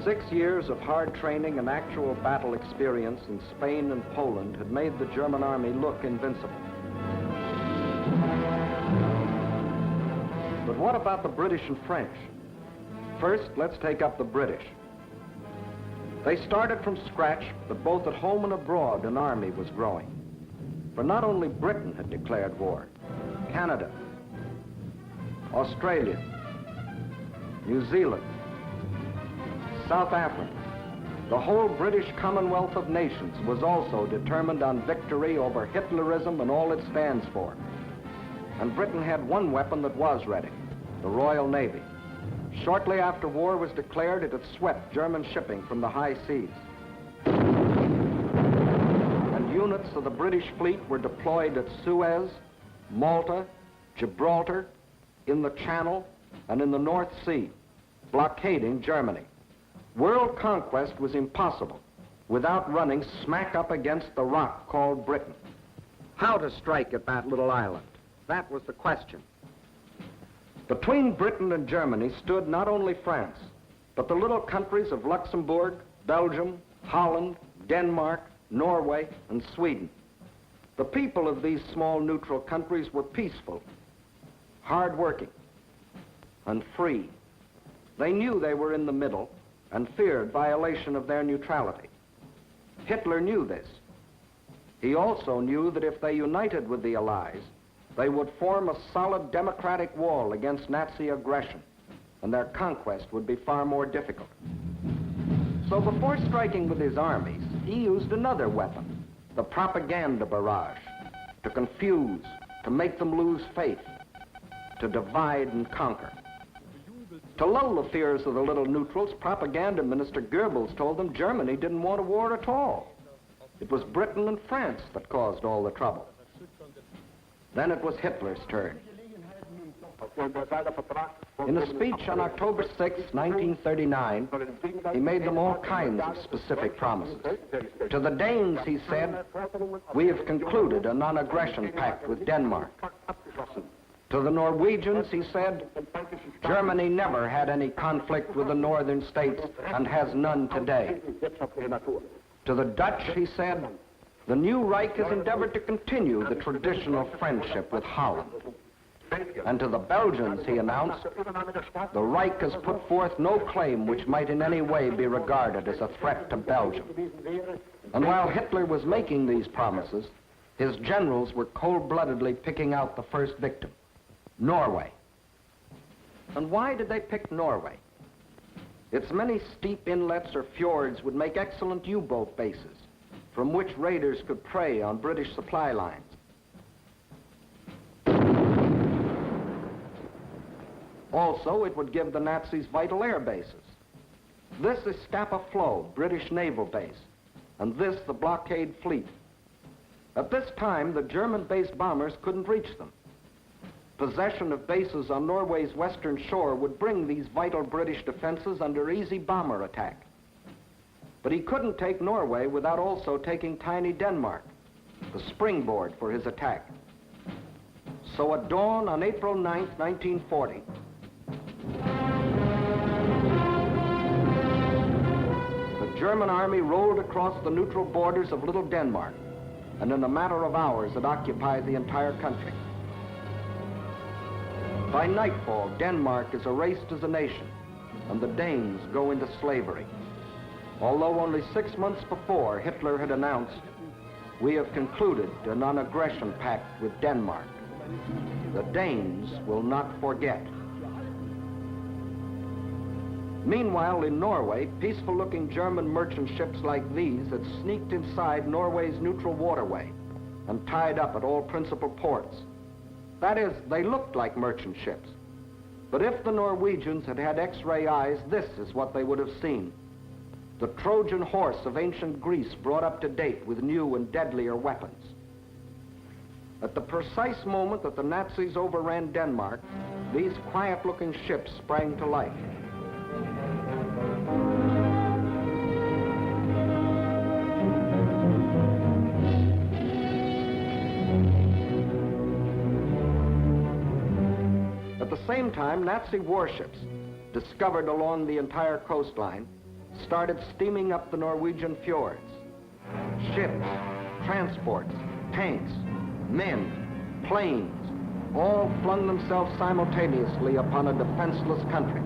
6 years of hard training and actual battle experience in Spain and Poland had made the German army look invincible. But what about the British and French? First, let's take up the British. They started from scratch, but both at home and abroad an army was growing. For not only Britain had declared war, Canada, Australia, New Zealand, South Africa, the whole British Commonwealth of Nations was also determined on victory over Hitlerism and all it stands for. And Britain had one weapon that was ready, the Royal Navy. Shortly after war was declared, it had swept German shipping from the high seas. And units of the British fleet were deployed at Suez, Malta, Gibraltar, in the Channel, and in the North Sea, blockading Germany. World conquest was impossible without running smack up against the rock called Britain. How to strike at that little island? That was the question. Between Britain and Germany stood not only France, but the little countries of Luxembourg, Belgium, Holland, Denmark, Norway, and Sweden. The people of these small neutral countries were peaceful, hard-working, and free. They knew they were in the middle and feared violation of their neutrality. Hitler knew this. He also knew that if they united with the Allies, they would form a solid democratic wall against Nazi aggression, and their conquest would be far more difficult. So before striking with his armies, he used another weapon, the propaganda barrage, to confuse, to make them lose faith, to divide and conquer. To lull the fears of the little neutrals, Propaganda Minister Goebbels told them Germany didn't want a war at all. It was Britain and France that caused all the trouble. Then it was Hitler's turn. In a speech on October 6, 1939, he made them all kinds of specific promises. To the Danes, he said, "We have concluded a non-aggression pact with Denmark." To the Norwegians, he said, "Germany never had any conflict with the northern states and has none today." To the Dutch, he said, "The new Reich has endeavored to continue the traditional friendship with Holland." And to the Belgians, he announced, "The Reich has put forth no claim which might in any way be regarded as a threat to Belgium." And while Hitler was making these promises, his generals were cold-bloodedly picking out the first victim, Norway. And why did they pick Norway? Its many steep inlets or fjords would make excellent U-boat bases, from which raiders could prey on British supply lines. Also, it would give the Nazis vital air bases. This is Scapa Flow, British naval base, and this the blockade fleet. At this time, the German-based bombers couldn't reach them. Possession of bases on Norway's western shore would bring these vital British defenses under easy bomber attack. But he couldn't take Norway without also taking tiny Denmark, the springboard for his attack. So at dawn on April 9, 1940, the German army rolled across the neutral borders of Little Denmark, and in a matter of hours it occupied the entire country. By nightfall, Denmark is erased as a nation, and the Danes go into slavery. Although only 6 months before, Hitler had announced, "We have concluded a non-aggression pact with Denmark. The Danes will not forget." Meanwhile, in Norway, peaceful-looking German merchant ships like these had sneaked inside Norway's neutral waterway and tied up at all principal ports. That is, they looked like merchant ships. But if the Norwegians had had X-ray eyes, this is what they would have seen. The Trojan horse of ancient Greece brought up to date with new and deadlier weapons. At the precise moment that the Nazis overran Denmark, these quiet-looking ships sprang to life. At the same time, Nazi warships, discovered along the entire coastline, started steaming up the Norwegian fjords. Ships, transports, tanks, men, planes, all flung themselves simultaneously upon a defenseless country.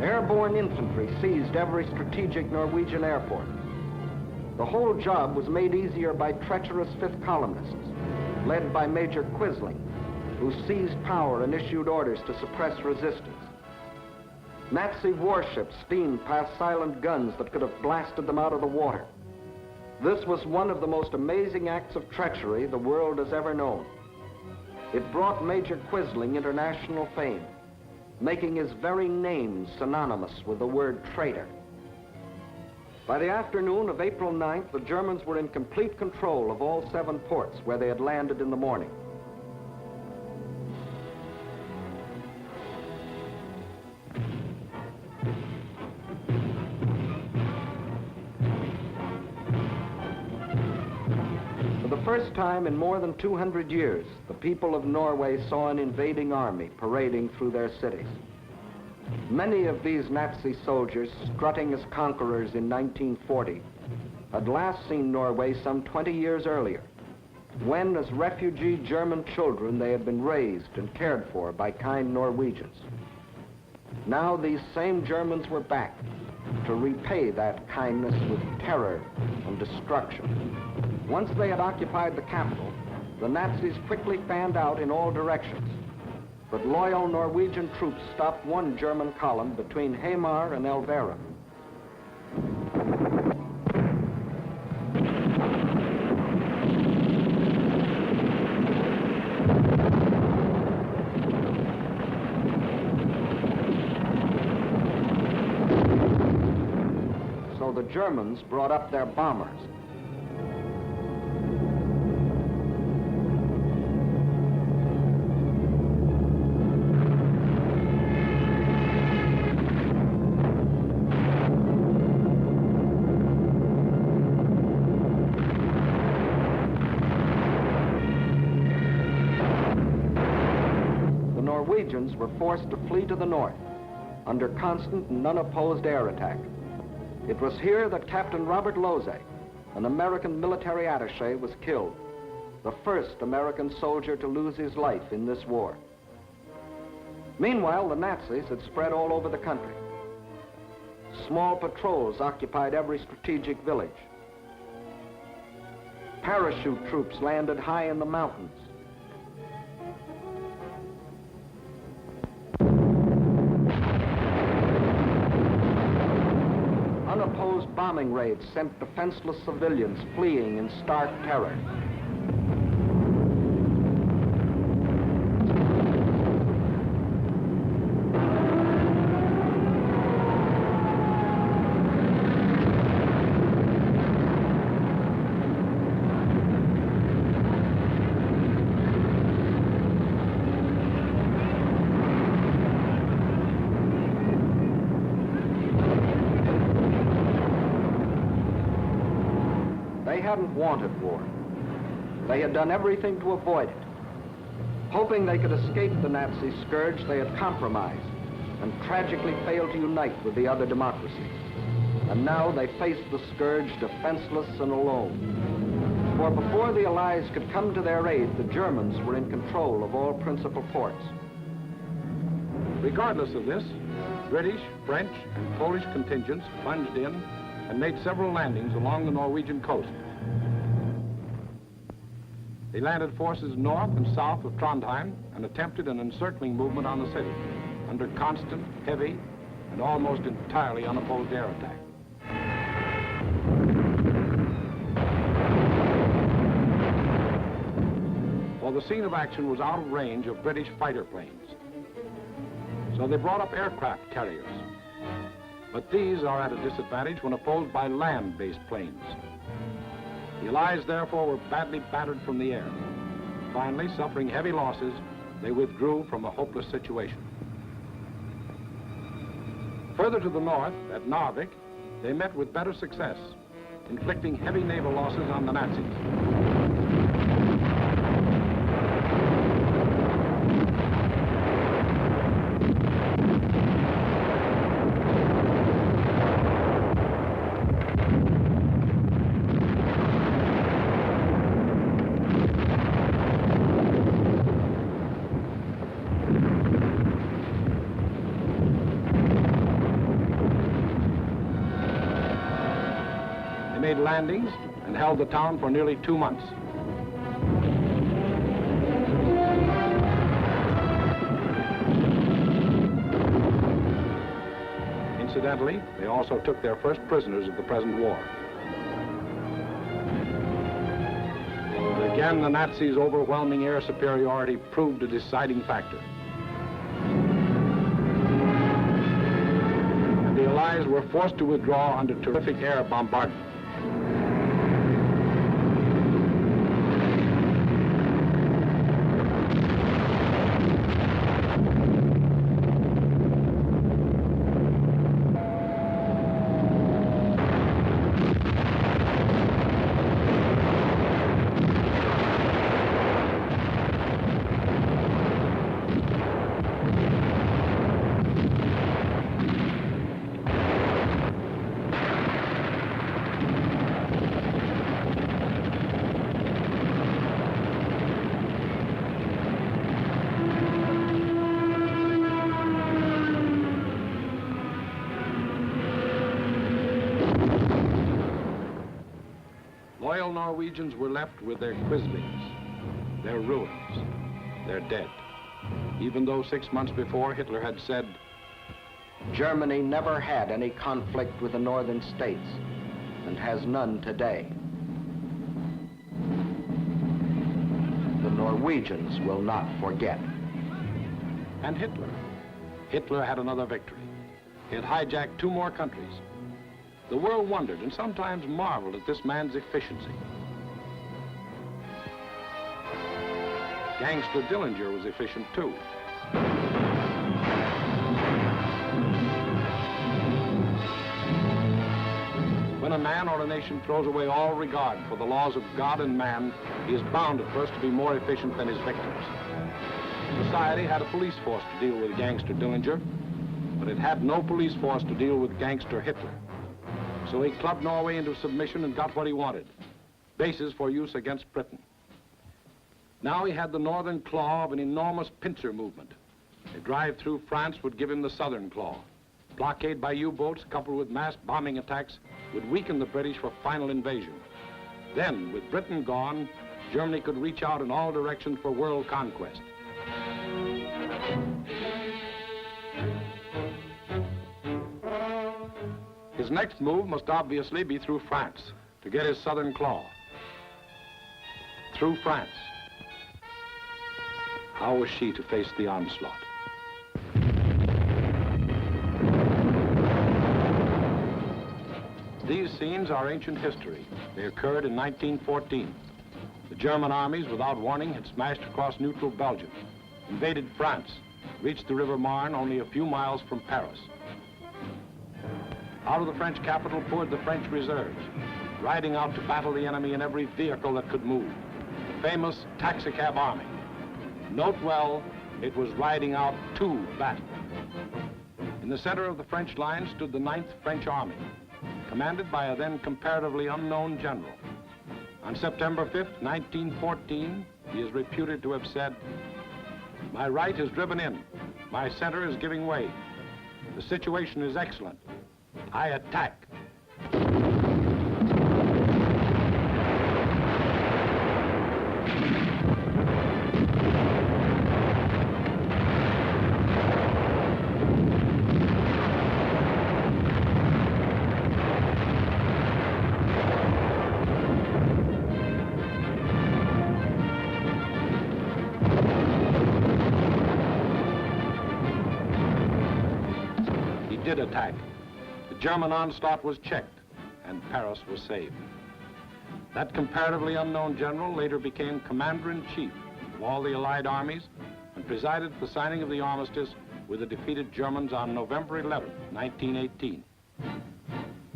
Airborne infantry seized every strategic Norwegian airport. The whole job was made easier by treacherous fifth columnists, led by Major Quisling, who seized power and issued orders to suppress resistance. Nazi warships steamed past silent guns that could have blasted them out of the water. This was one of the most amazing acts of treachery the world has ever known. It brought Major Quisling international fame, making his very name synonymous with the word traitor. By the afternoon of April 9th, the Germans were in complete control of all 7 ports where they had landed in the morning. For the first time in more than 200 years, the people of Norway saw an invading army parading through their cities. Many of these Nazi soldiers, strutting as conquerors in 1940, had last seen Norway some 20 years earlier, when, as refugee German children, they had been raised and cared for by kind Norwegians. Now these same Germans were back to repay that kindness with terror and destruction. Once they had occupied the capital, the Nazis quickly fanned out in all directions. But loyal Norwegian troops stopped one German column between Hamar and Elvera. So the Germans brought up their bombers. Norwegians were forced to flee to the north under constant and unopposed air attack. It was here that Captain Robert Losey, an American military attaché, was killed, the first American soldier to lose his life in this war. Meanwhile, the Nazis had spread all over the country. Small patrols occupied every strategic village. Parachute troops landed high in the mountains. Unopposed bombing raids sent defenseless civilians fleeing in stark terror. They hadn't wanted war. They had done everything to avoid it. Hoping they could escape the Nazi scourge, they had compromised and tragically failed to unite with the other democracies. And now they faced the scourge defenseless and alone. For before the Allies could come to their aid, the Germans were in control of all principal ports. Regardless of this, British, French, and Polish contingents plunged in and made several landings along the Norwegian coast. They landed forces north and south of Trondheim and attempted an encircling movement on the city under constant, heavy, and almost entirely unopposed air attack. Well, the scene of action was out of range of British fighter planes, so they brought up aircraft carriers. But these are at a disadvantage when opposed by land-based planes. The Allies, therefore, were badly battered from the air. Finally, suffering heavy losses, they withdrew from a hopeless situation. Further to the north, at Narvik, they met with better success, inflicting heavy naval losses on the Nazis. made landings and held the town for nearly 2 months. Incidentally, they also took their first prisoners of the present war. But again, the Nazis' overwhelming air superiority proved a deciding factor. And the Allies were forced to withdraw under terrific air bombardment. Loyal Norwegians were left with their quislings, their ruins, their dead. Even though 6 months before Hitler had said, Germany never had any conflict with the northern states and has none today. The Norwegians will not forget. And Hitler had another victory. He had hijacked 2 more countries. The world wondered and sometimes marveled at this man's efficiency. Gangster Dillinger was efficient too. When a man or a nation throws away all regard for the laws of God and man, he is bound at first to be more efficient than his victims. Society had a police force to deal with Gangster Dillinger, but it had no police force to deal with Gangster Hitler. So he clubbed Norway into submission and got what he wanted, bases for use against Britain. Now he had the northern claw of an enormous pincer movement. A drive through France would give him the southern claw. Blockade by U-boats coupled with mass bombing attacks would weaken the British for final invasion. Then, with Britain gone, Germany could reach out in all directions for world conquest. His next move must obviously be through France, to get his southern claw. Through France. How was she to face the onslaught? These scenes are ancient history. They occurred in 1914. The German armies, without warning, had smashed across neutral Belgium, invaded France, reached the River Marne only a few miles from Paris. Out of the French capital poured the French reserves, riding out to battle the enemy in every vehicle that could move. The famous taxicab army. Note well, it was riding out to battle. In the center of the French line stood the 9th French Army, commanded by a then comparatively unknown general. On September 5th, 1914, he is reputed to have said, "My right is driven in. My center is giving way. The situation is excellent. I attack." He did attack. The German onslaught was checked, and Paris was saved. That comparatively unknown general later became commander-in-chief of all the Allied armies and presided at the signing of the armistice with the defeated Germans on November 11, 1918.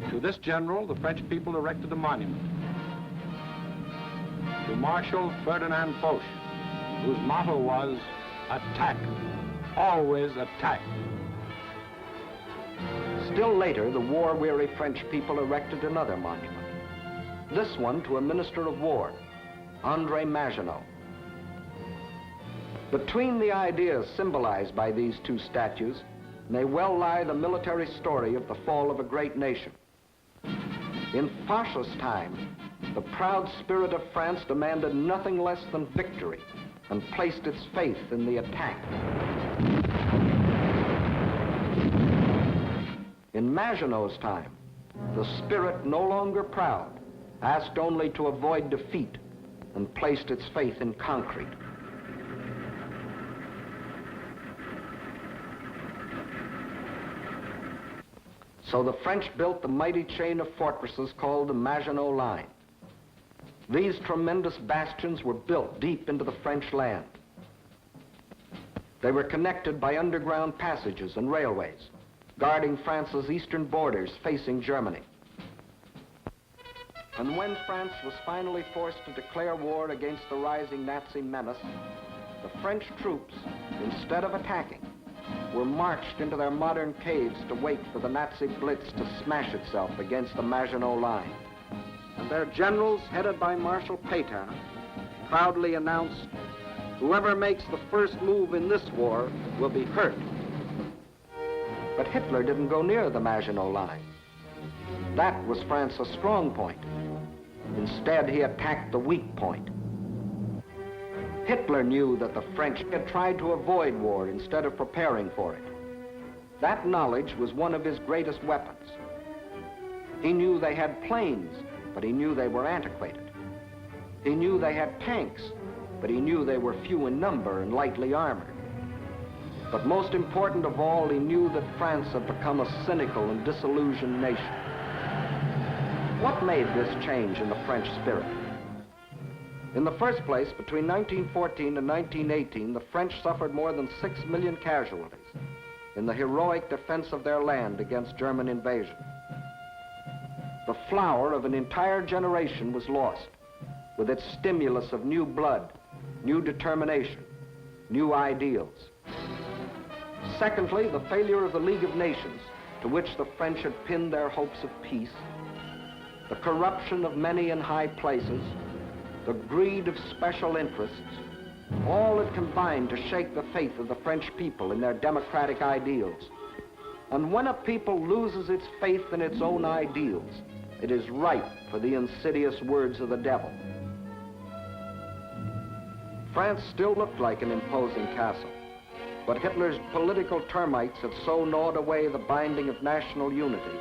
To this general, the French people erected a monument. To Marshal Ferdinand Foch, whose motto was, "Attack, always attack." Still later, the war-weary French people erected another monument. This one to a minister of war, André Maginot. Between the ideas symbolized by these 2 statues may well lie the military story of the fall of a great nation. In Foch's time, the proud spirit of France demanded nothing less than victory and placed its faith in the attack. In Maginot's time, the spirit, no longer proud, asked only to avoid defeat and placed its faith in concrete. So the French built the mighty chain of fortresses called the Maginot Line. These tremendous bastions were built deep into the French land. They were connected by underground passages and railways, guarding France's eastern borders facing Germany. And when France was finally forced to declare war against the rising Nazi menace, the French troops, instead of attacking, were marched into their modern caves to wait for the Nazi blitz to smash itself against the Maginot Line. And their generals, headed by Marshal Pétain, proudly announced, "Whoever makes the first move in this war will be hurt." But Hitler didn't go near the Maginot Line. That was France's strong point. Instead, he attacked the weak point. Hitler knew that the French had tried to avoid war instead of preparing for it. That knowledge was one of his greatest weapons. He knew they had planes, but he knew they were antiquated. He knew they had tanks, but he knew they were few in number and lightly armored. But most important of all, he knew that France had become a cynical and disillusioned nation. What made this change in the French spirit? In the first place, between 1914 and 1918, the French suffered more than 6 million casualties in the heroic defense of their land against German invasion. The flower of an entire generation was lost, with its stimulus of new blood, new determination, new ideals. Secondly, the failure of the League of Nations, to which the French had pinned their hopes of peace, the corruption of many in high places, the greed of special interests, all had combined to shake the faith of the French people in their democratic ideals. And when a people loses its faith in its own ideals, it is ripe for the insidious words of the devil. France still looked like an imposing castle, but Hitler's political termites had so gnawed away the binding of national unity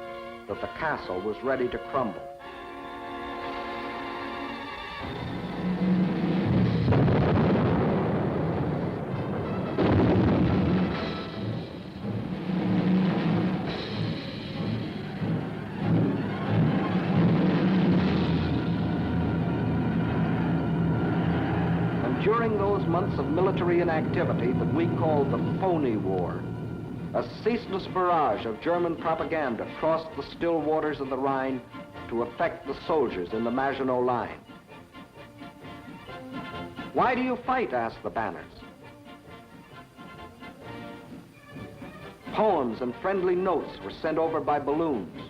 that the castle was ready to crumble. During those months of military inactivity that we called the phony war, a ceaseless barrage of German propaganda crossed the still waters of the Rhine to affect the soldiers in the Maginot Line. "Why do you fight?" asked the banners. Poems and friendly notes were sent over by balloons.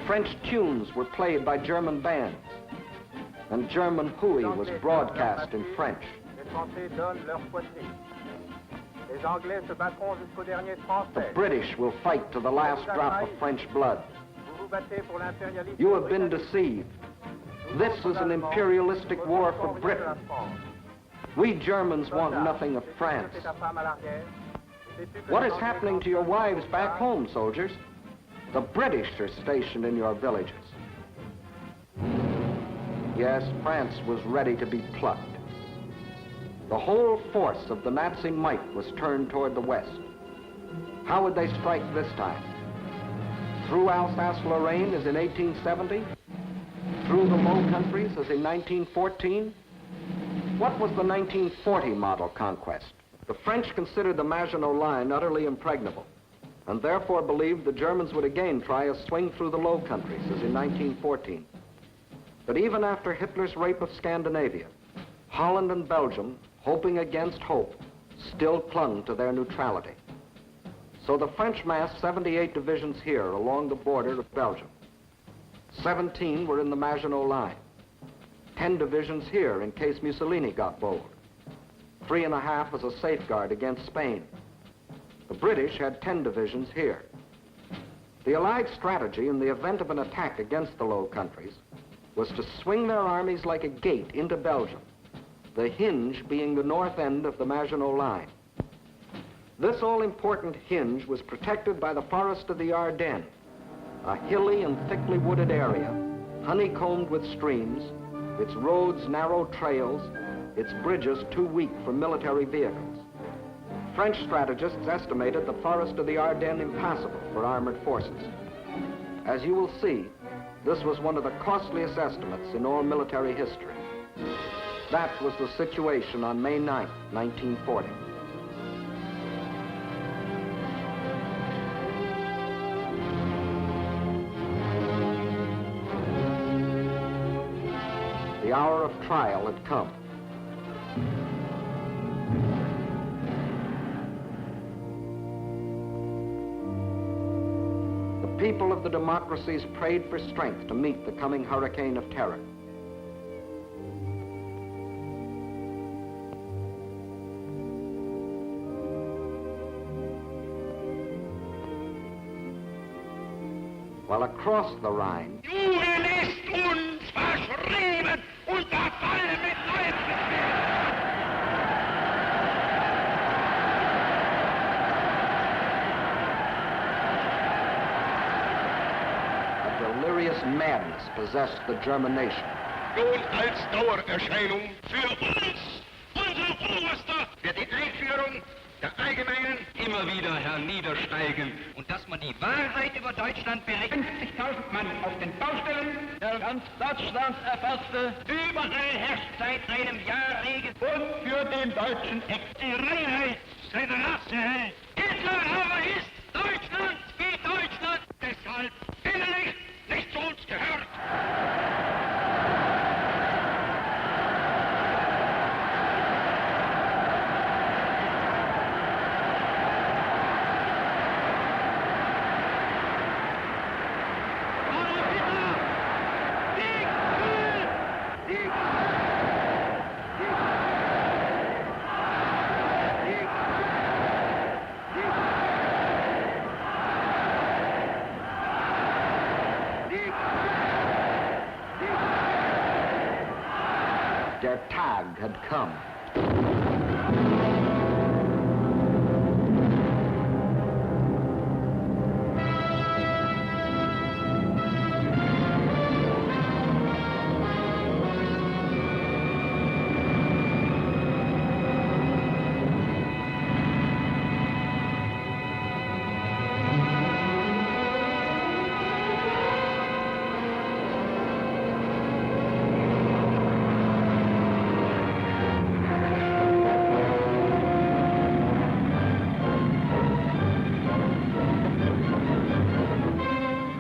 French tunes were played by German bands, and German hooey was broadcast in French. The British will fight to the last drop of French blood. You have been deceived. This is an imperialistic war for Britain. We Germans want nothing of France. What is happening to your wives back home, soldiers? The British are stationed in your villages. Yes, France was ready to be plucked. The whole force of the Nazi might was turned toward the west. How would they strike this time? Through Alsace-Lorraine as in 1870? Through the Low Countries as in 1914? What was the 1940 model conquest? The French considered the Maginot Line utterly impregnable, and therefore believed the Germans would again try a swing through the Low Countries as in 1914. But even after Hitler's rape of Scandinavia, Holland and Belgium, hoping against hope, still clung to their neutrality. So the French massed 78 divisions here along the border of Belgium. 17 were in the Maginot Line. 10 divisions here in case Mussolini got bold. 3.5 as a safeguard against Spain. The British had 10 divisions here. The Allied strategy in the event of an attack against the Low Countries was to swing their armies like a gate into Belgium, the hinge being the north end of the Maginot Line. This all-important hinge was protected by the forest of the Ardennes, a hilly and thickly wooded area, honeycombed with streams, its roads narrow trails, its bridges too weak for military vehicles. French strategists estimated the forest of the Ardennes impassable for armored forces. As you will see, this was one of the costliest estimates in all military history. That was the situation on May 9, 1940. The hour of trial had come. The people of the democracies prayed for strength to meet the coming hurricane of terror. While across the Rhine, Juden ist uns verschrieben und verfallen mit Leibeswehr. a delirious madness possessed the German nation. Nun als Dauererscheinung für uns, unser Oberster, wird die Einführung der allgemeinen immer wieder herniedersteigen und dass man die Wahrheit über Deutschland berichtet. 50.000 Mann auf den Baustellen, der ganz Deutschland erfasste, überall herrscht seit einem Jahr Regen und für den deutschen Ex. Die Reinheit seiner Rasse. Hitler aber ist Deutschland wie Deutschland, deshalb innerlich nicht zu uns gehört. Der Tag had come.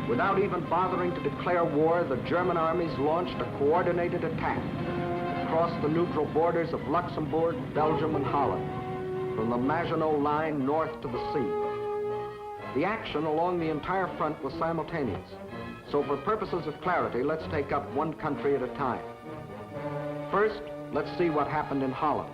Without even bothering to declare war, the German armies launched a coordinated attack across the neutral borders of Luxembourg, Belgium, and Holland, from the Maginot Line north to the sea. The action along the entire front was simultaneous, so for purposes of clarity, let's take up one country at a time. First, let's see what happened in Holland.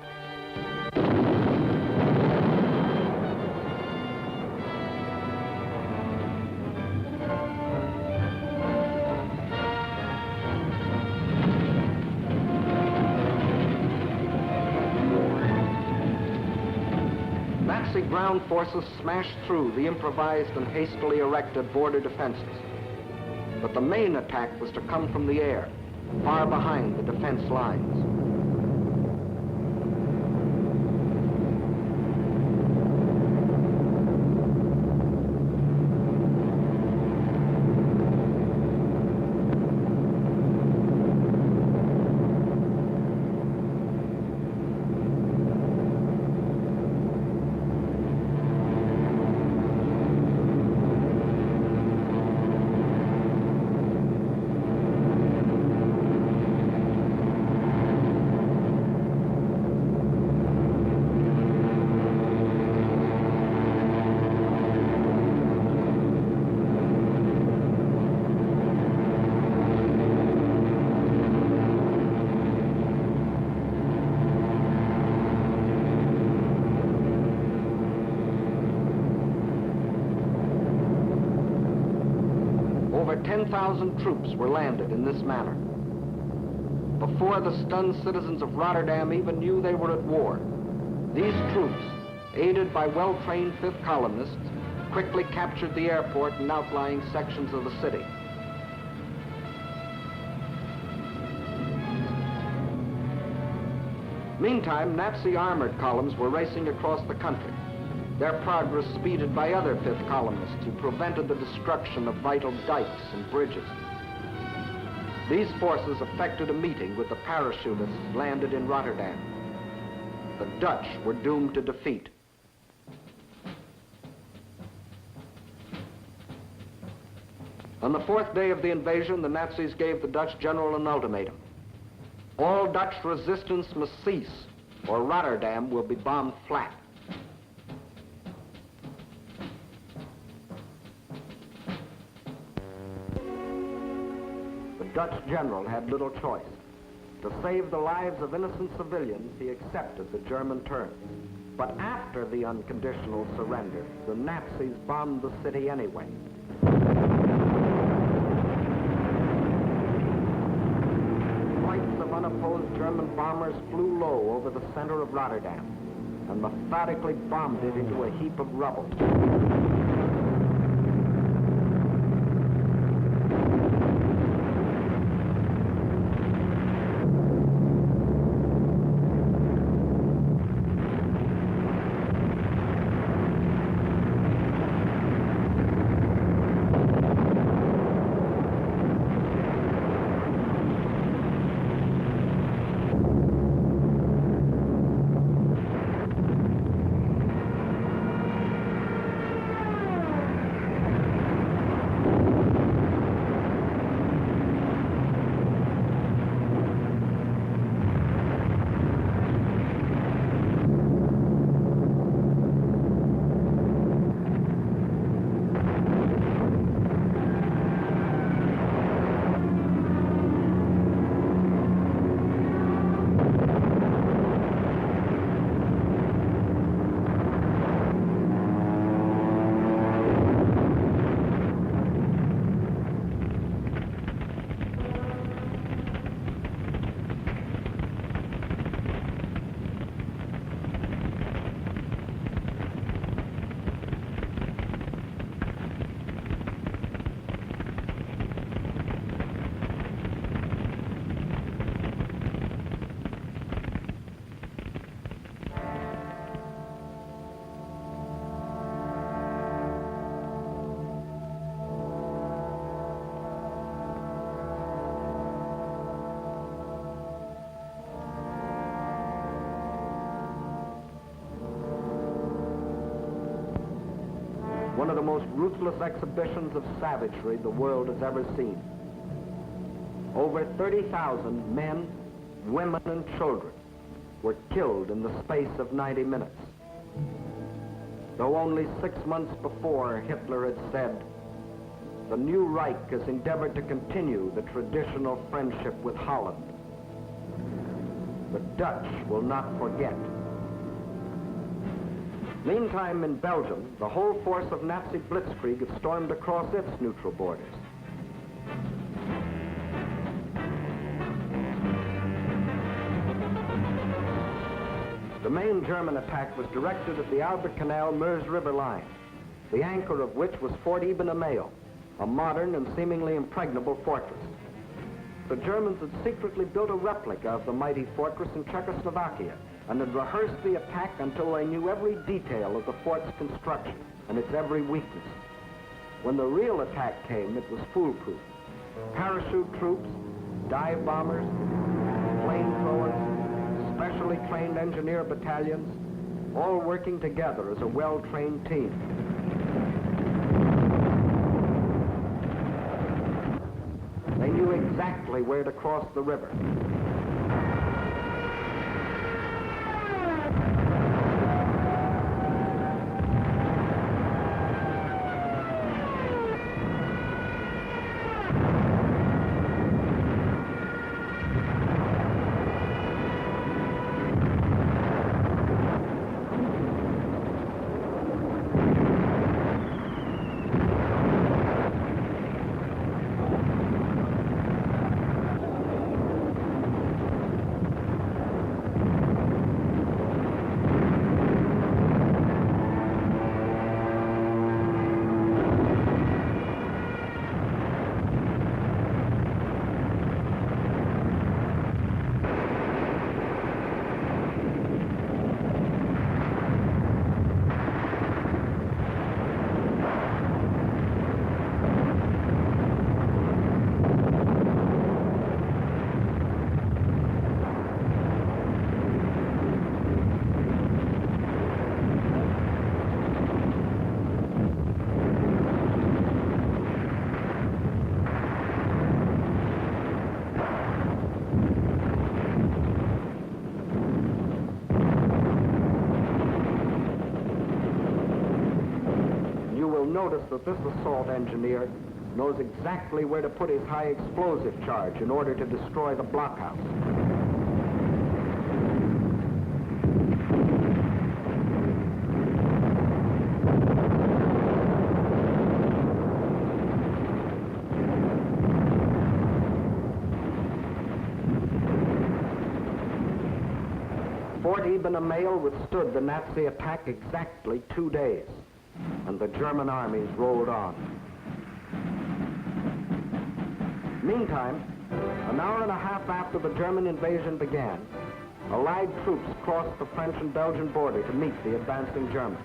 Nazi ground forces smashed through the improvised and hastily erected border defenses. But the main attack was to come from the air, far behind the defense lines. Over 10,000 troops were landed in this manner. Before the stunned citizens of Rotterdam even knew they were at war, these troops, aided by well-trained fifth columnists, quickly captured the airport and outlying sections of the city. Meantime, Nazi armored columns were racing across the country, their progress speeded by other fifth columnists who prevented the destruction of vital dikes and bridges. These forces effected a meeting with the parachutists landed in Rotterdam. The Dutch were doomed to defeat. On the fourth day of the invasion, the Nazis gave the Dutch general an ultimatum. All Dutch resistance must cease, or Rotterdam will be bombed flat. The Dutch general had little choice. To save the lives of innocent civilians, he accepted the German terms. But after the unconditional surrender, the Nazis bombed the city anyway. Flights of unopposed German bombers flew low over the center of Rotterdam and methodically bombed it into a heap of rubble. One of the most ruthless exhibitions of savagery the world has ever seen. Over 30,000 men, women, and children were killed in the space of 90 minutes. Though only 6 months before Hitler had said, the new Reich has endeavored to continue the traditional friendship with Holland. The Dutch will not forget. Meantime, in Belgium, the whole force of Nazi blitzkrieg had stormed across its neutral borders. The main German attack was directed at the Albert Canal-Meuse River line, the anchor of which was Fort Ibanemayo, a modern and seemingly impregnable fortress. The Germans had secretly built a replica of the mighty fortress in Czechoslovakia and had rehearsed the attack until they knew every detail of the fort's construction and its every weakness. When the real attack came, it was foolproof. Parachute troops, dive bombers, flamethrowers, specially trained engineer battalions, all working together as a well-trained team. They knew exactly where to cross the river. notice that this assault engineer knows exactly where to put his high explosive charge in order to destroy the blockhouse. Fort Eben-Emael withstood the Nazi attack exactly 2 days, and the German armies rolled on. Meantime, an hour and a half after the German invasion began, Allied troops crossed the French and Belgian border to meet the advancing Germans.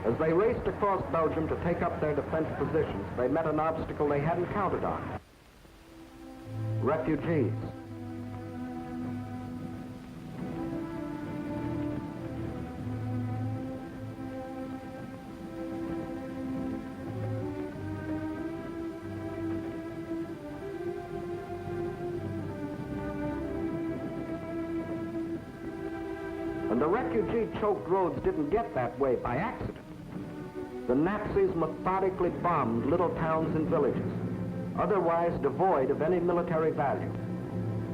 As they raced across Belgium to take up their defense positions, they met an obstacle they hadn't counted on: refugees. And the refugee-choked roads didn't get that way by accident. The Nazis methodically bombed little towns and villages, otherwise devoid of any military value,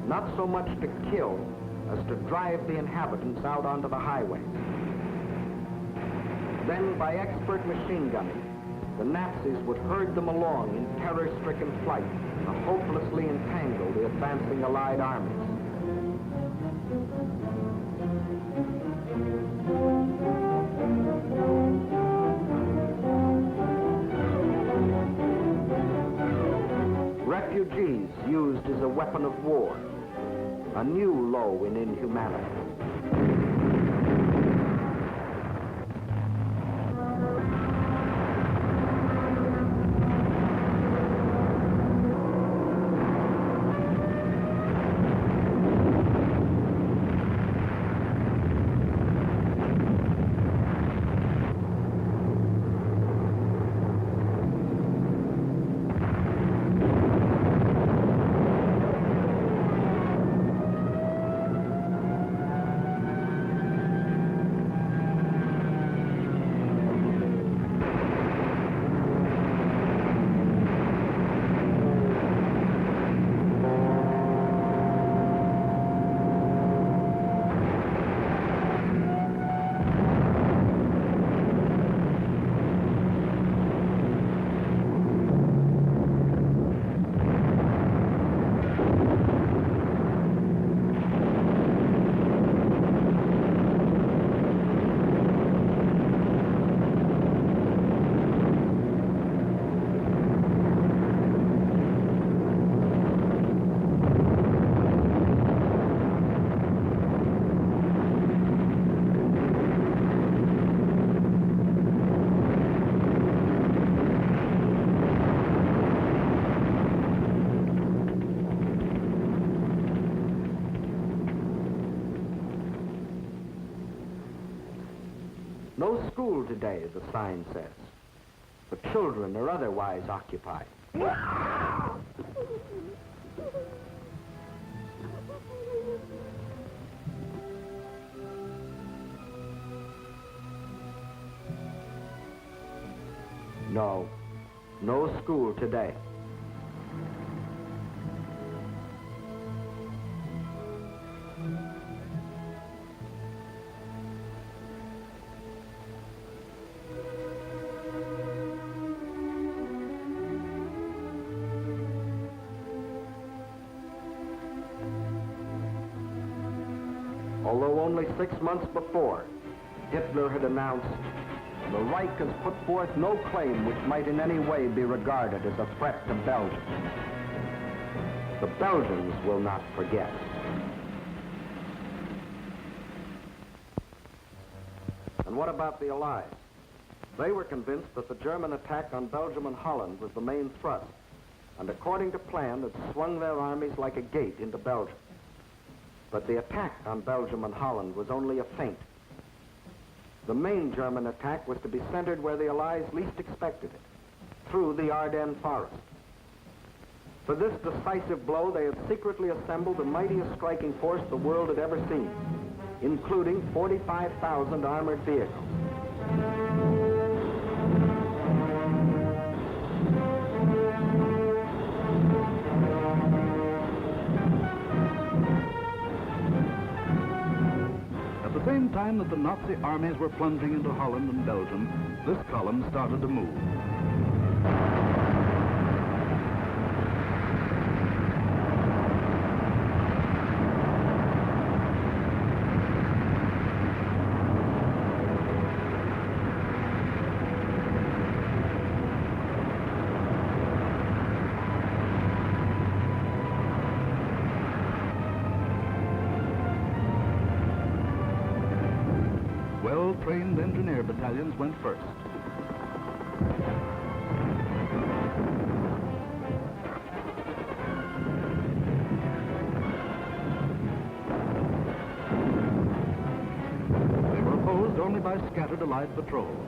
not so much to kill as to drive the inhabitants out onto the highways. Then, by expert machine gunning, the Nazis would herd them along in terror-stricken flight to hopelessly entangle the advancing Allied armies. Refugees used as a weapon of war, a new low in inhumanity. No school today, the sign says. The children are otherwise occupied. No, no school today. Although only 6 months before, Hitler had announced, "The Reich has put forth no claim which might in any way be regarded as a threat to Belgium." The Belgians will not forget. And what about the Allies? They were convinced that the German attack on Belgium and Holland was the main thrust, and according to plan, had swung their armies like a gate into Belgium. But the attack on Belgium and Holland was only a feint. The main German attack was to be centered where the Allies least expected it, through the Ardennes forest. For this decisive blow, they had secretly assembled the mightiest striking force the world had ever seen, including 45,000 armored vehicles. At the same time that the Nazi armies were plunging into Holland and Belgium, this column started to move. Well-trained engineer battalions went first. They were opposed only by scattered Allied patrols.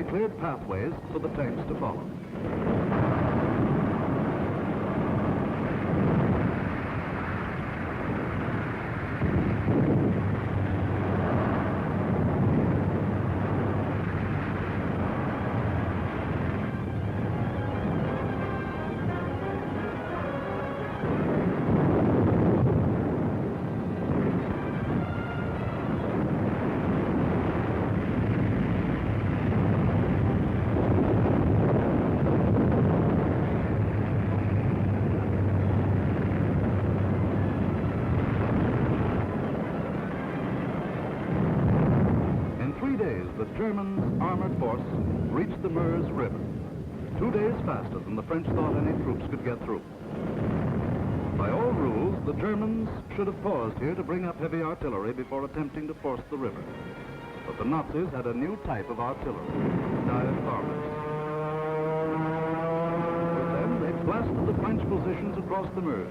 Cleared pathways for the tanks to follow. The German armored force reached the Meuse River, 2 days faster than the French thought any troops could get through. By all rules, the Germans should have paused here to bring up heavy artillery before attempting to force the river. But the Nazis had a new type of artillery, dive bombers. With them, they blasted the French positions across the Meuse.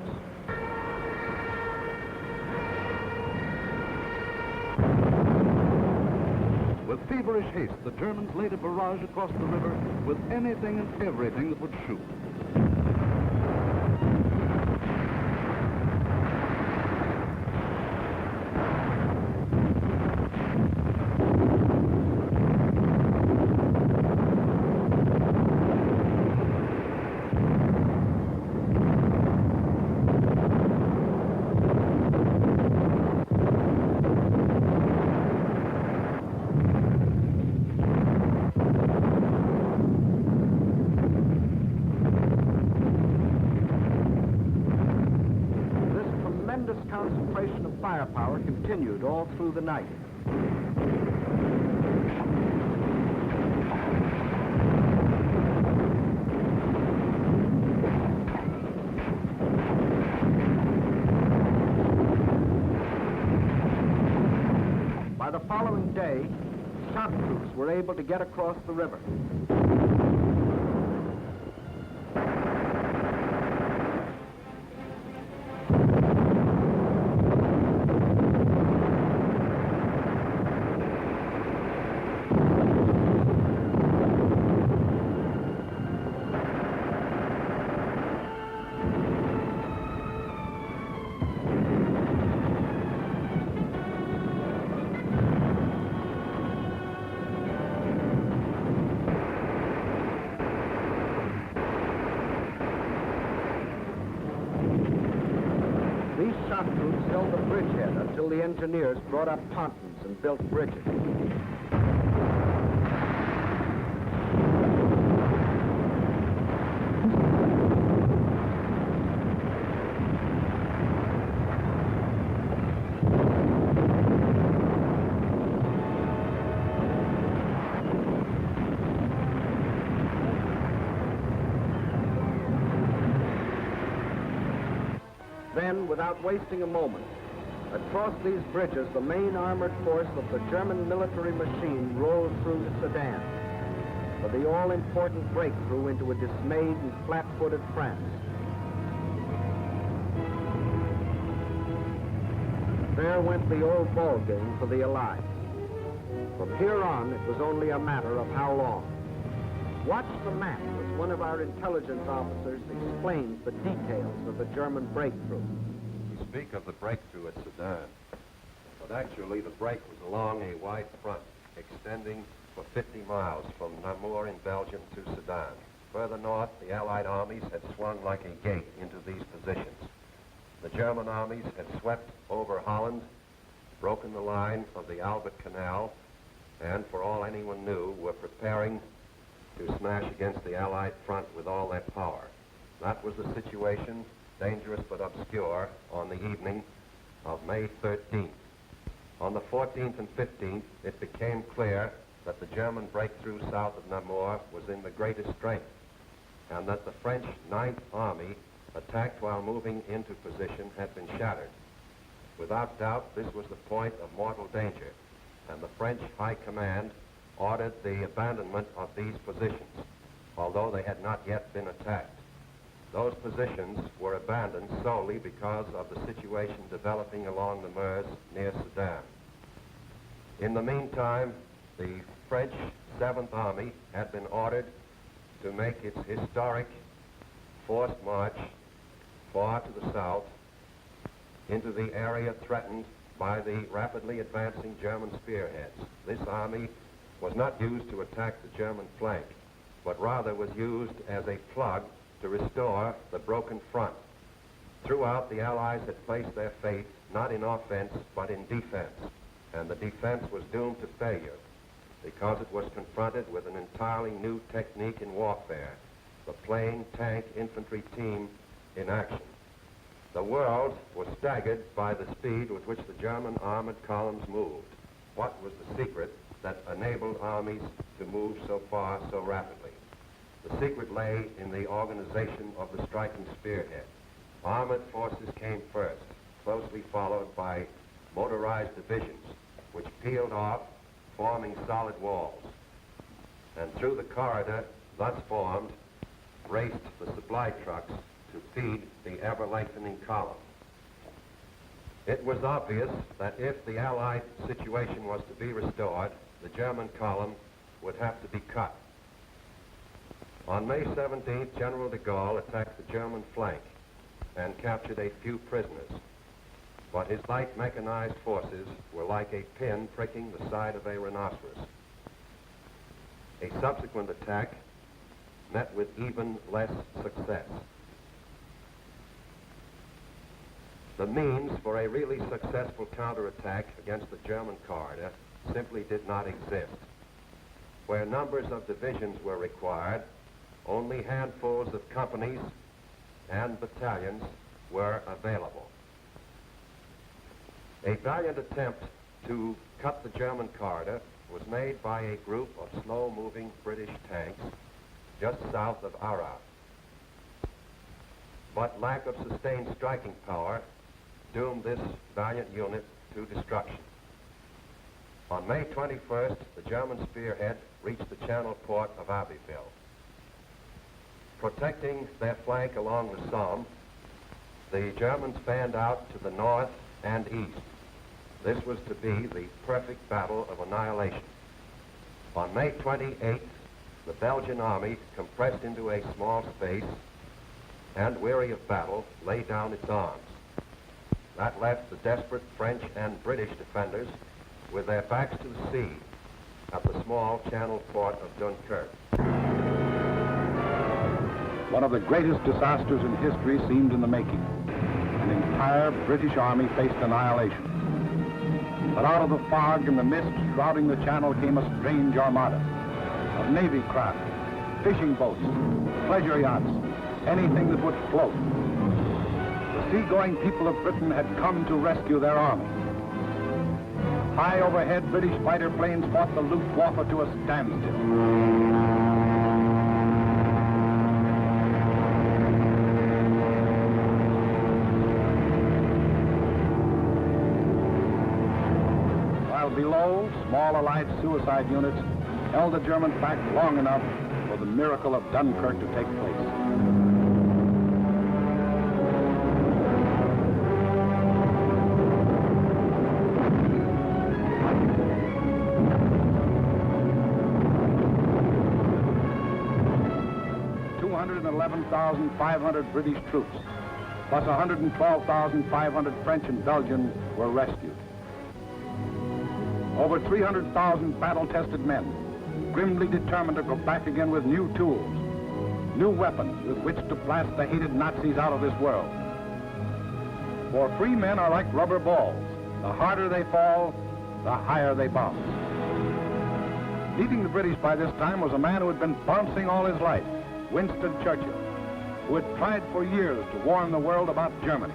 With feverish haste, the Germans laid a barrage across the river with anything and everything that would shoot. Concentration of firepower continued all through the night. By the following day, shock troops were able to get across the river. These shock troops held the bridgehead until the engineers brought up pontons and built bridges. Then, without wasting a moment, across these bridges, the main armored force of the German military machine rolled through Sedan. for the all-important breakthrough into a dismayed and flat-footed France. There went the old ball game for the Allies. From here on, it was only a matter of how long. Watch the map as one of our intelligence officers explains the details of the German breakthrough. We speak of the breakthrough at Sedan, but actually the break was along a wide front extending for 50 miles from Namur in Belgium to Sedan. Further north, the Allied armies had swung like a gate into these positions. The German armies had swept over Holland, broken the line of the Albert Canal, and for all anyone knew, were preparing to smash against the Allied front with all their power. That was the situation, dangerous but obscure, on the evening of May 13th. On the 14th and 15th, it became clear that the German breakthrough south of Namur was in the greatest strength, and that the French 9th Army, attacked while moving into position, had been shattered. Without doubt, this was the point of mortal danger, and the French High Command ordered the abandonment of these positions, although they had not yet been attacked. Those positions were abandoned solely because of the situation developing along the Meuse near Sedan. In the meantime, the French 7th Army had been ordered to make its historic forced march far to the south into the area threatened by the rapidly advancing German spearheads. This army was not used to attack the German flank, but rather was used as a plug to restore the broken front. Throughout, the Allies had placed their faith not in offense, but in defense, and the defense was doomed to failure because it was confronted with an entirely new technique in warfare, the plain tank infantry team in action. The world was staggered by the speed with which the German armored columns moved. What was the secret that enabled armies to move so far so rapidly? The secret lay in the organization of the striking spearhead. Armored forces came first, closely followed by motorized divisions, which peeled off, forming solid walls. And through the corridor thus formed raced the supply trucks to feed the ever-lengthening column. It was obvious that if the Allied situation was to be restored, the German column would have to be cut. On May 17th, General de Gaulle attacked the German flank and captured a few prisoners. But his light mechanized forces were like a pin pricking the side of a rhinoceros. A subsequent attack met with even less success. The means for a really successful counterattack against the German corridor simply did not exist. Where numbers of divisions were required, only handfuls of companies and battalions were available. A valiant attempt to cut the German corridor was made by a group of slow-moving British tanks just south of Arras. But lack of sustained striking power doomed this valiant unit to destruction. On May 21st, the German spearhead reached the channel port of Abbeville. Protecting their flank along the Somme, the Germans fanned out to the north and east. This was to be the perfect battle of annihilation. On May 28th, the Belgian army, compressed into a small space and weary of battle, laid down its arms. That left the desperate French and British defenders with their backs to the sea at the small channel port of Dunkirk. One of the greatest disasters in history seemed in the making. An entire British army faced annihilation. But out of the fog and the mist shrouding the channel came a strange armada of Navy craft, fishing boats, pleasure yachts, anything that would float. The seagoing people of Britain had come to rescue their army. High overhead, British fighter planes fought the Luftwaffe to a standstill. Below, small Allied suicide units held the Germans back long enough for the miracle of Dunkirk to take place. $211,500 British troops, plus 112,500 French and Belgian were rescued. Over 300,000 battle-tested men, grimly determined to go back again with new tools, new weapons with which to blast the hated Nazis out of this world. For free men are like rubber balls. The harder they fall, the higher they bounce. Leading the British by this time was a man who had been bouncing all his life, Winston Churchill, who had tried for years to warn the world about Germany.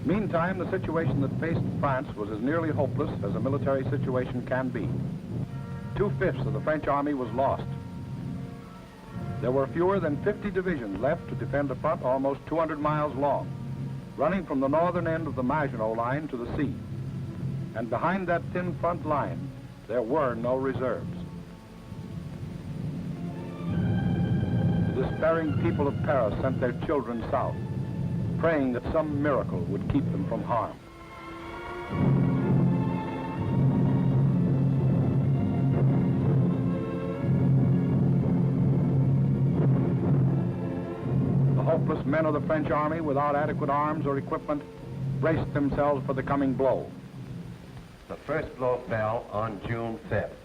Meantime, the situation that faced France was as nearly hopeless as a military situation can be. 2/5 of the French army was lost. There were fewer than 50 divisions left to defend a front almost 200 miles long, running from the northern end of the Maginot Line to the sea. And behind that thin front line, there were no reserves. The despairing people of Paris sent their children south, praying that some miracle would keep them from harm. The hopeless men of the French army, without adequate arms or equipment, braced themselves for the coming blow. The first blow fell on June 5th.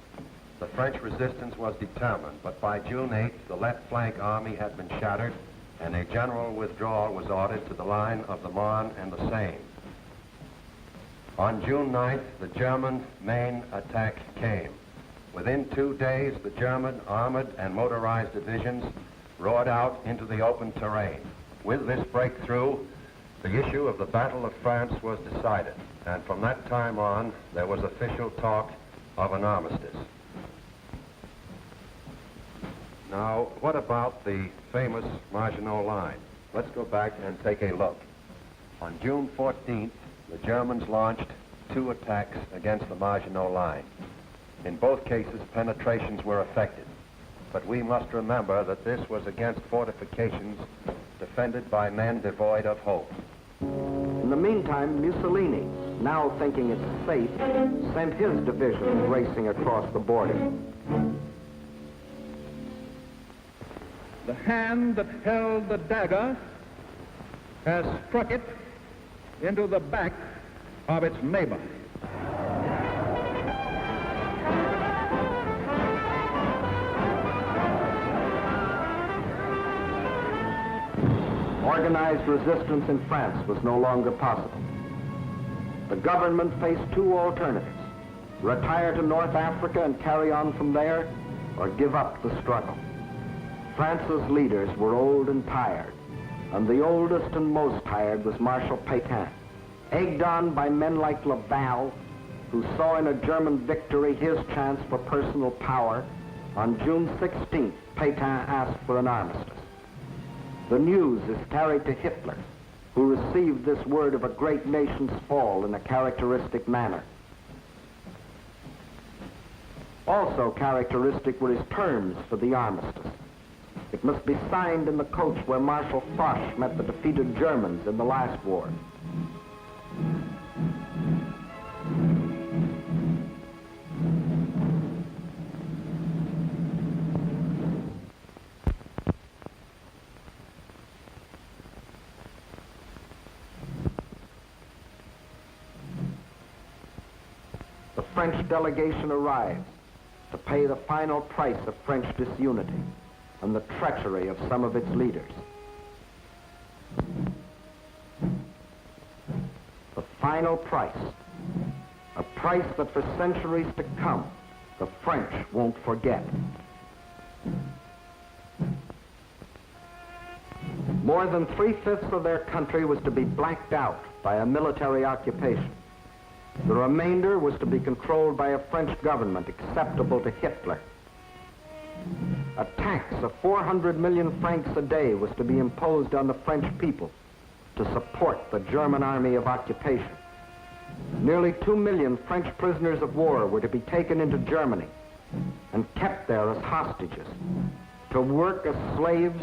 The French resistance was determined, but by June 8th, the left flank army had been shattered, and a general withdrawal was ordered to the line of the Marne and the Seine. On June 9th, the German main attack came. Within 2 days, the German armored and motorized divisions roared out into the open terrain. With this breakthrough, the issue of the Battle of France was decided, and from that time on, there was official talk of an armistice. Now, what about the famous Maginot Line? Let's go back and take a look. On June 14th, the Germans launched 2 attacks against the Maginot Line. In both cases, penetrations were effected. But we must remember that this was against fortifications defended by men devoid of hope. In the meantime, Mussolini, now thinking it's safe, sent his division racing across the border. The hand that held the dagger has struck it into the back of its neighbor. Organized resistance in France was no longer possible. The government faced 2 alternatives: retire to North Africa and carry on from there, or give up the struggle. France's leaders were old and tired, and the oldest and most tired was Marshal Pétain, egged on by men like Laval, who saw in a German victory his chance for personal power. On June 16th, Pétain asked for an armistice. The news is carried to Hitler, who received this word of a great nation's fall in a characteristic manner. Also characteristic were his terms for the armistice. It must be signed in the coach where Marshal Foch met the defeated Germans in the last war. The French delegation arrives to pay the final price of French disunity and the treachery of some of its leaders. The final price, a price that for centuries to come, the French won't forget. More than 3/5 of their country was to be blacked out by a military occupation. The remainder was to be controlled by a French government acceptable to Hitler. A tax of 400 million francs a day was to be imposed on the French people to support the German army of occupation. Nearly 2 million French prisoners of war were to be taken into Germany and kept there as hostages, to work as slaves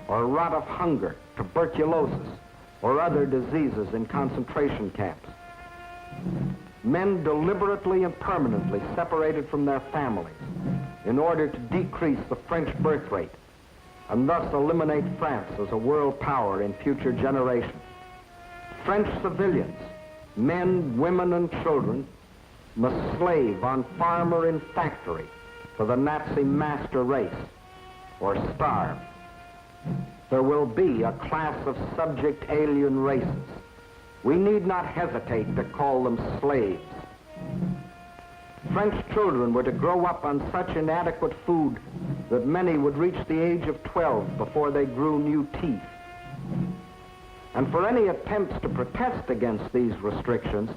or rot of hunger, tuberculosis, or other diseases in concentration camps. Men deliberately and permanently separated from their families in order to decrease the French birth rate and thus eliminate France as a world power in future generations. French civilians, men, women, and children, must slave on farm or in factory for the Nazi master race, or starve. There will be a class of subject alien races. We need not hesitate to call them slaves. French children were to grow up on such inadequate food that many would reach the age of 12 before they grew new teeth. And for any attempts to protest against these restrictions,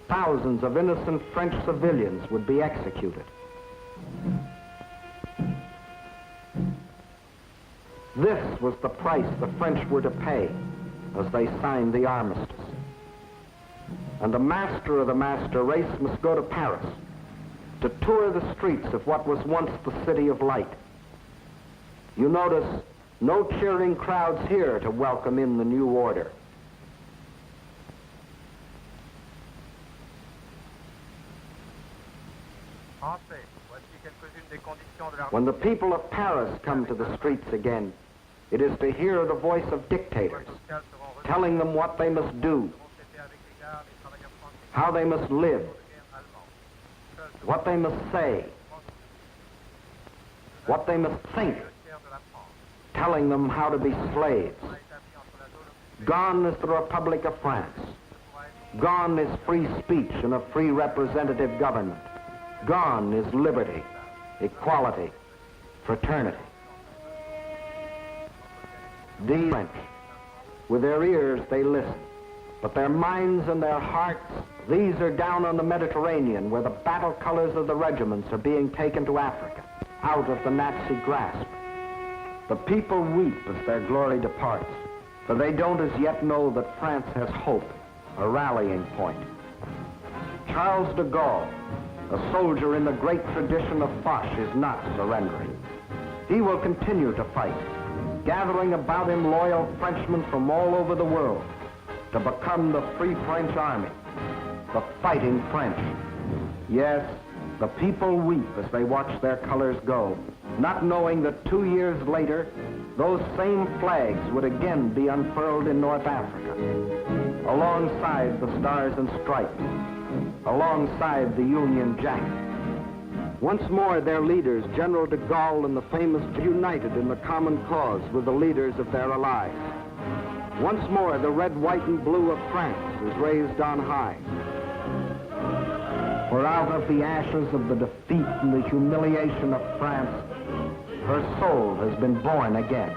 thousands of innocent French civilians would be executed. This was the price the French were to pay as they signed the armistice. And the master of the master race must go to Paris to tour the streets of what was once the City of Light. You notice no cheering crowds here to welcome in the new order. When the people of Paris come to the streets again, it is to hear the voice of dictators, telling them what they must do, how they must live, what they must say, what they must think, telling them how to be slaves. Gone is the Republic of France. Gone is free speech and a free representative government. Gone is liberty, equality, fraternity. These French, with their ears they listen, but their minds and their hearts, these are down on the Mediterranean where the battle colors of the regiments are being taken to Africa, out of the Nazi grasp. The people weep as their glory departs, for they don't as yet know that France has hope, a rallying point. Charles de Gaulle, a soldier in the great tradition of Foch, is not surrendering. He will continue to fight, gathering about him loyal Frenchmen from all over the world to become the Free French Army, the Fighting French. Yes, the people weep as they watch their colors go, not knowing that 2 years later, those same flags would again be unfurled in North Africa, alongside the Stars and Stripes, alongside the Union Jack. Once more, their leaders, General de Gaulle and the famous, united in the common cause with the leaders of their allies. Once more, the red, white, and blue of France is raised on high. For out of the ashes of the defeat and the humiliation of France, her soul has been born again.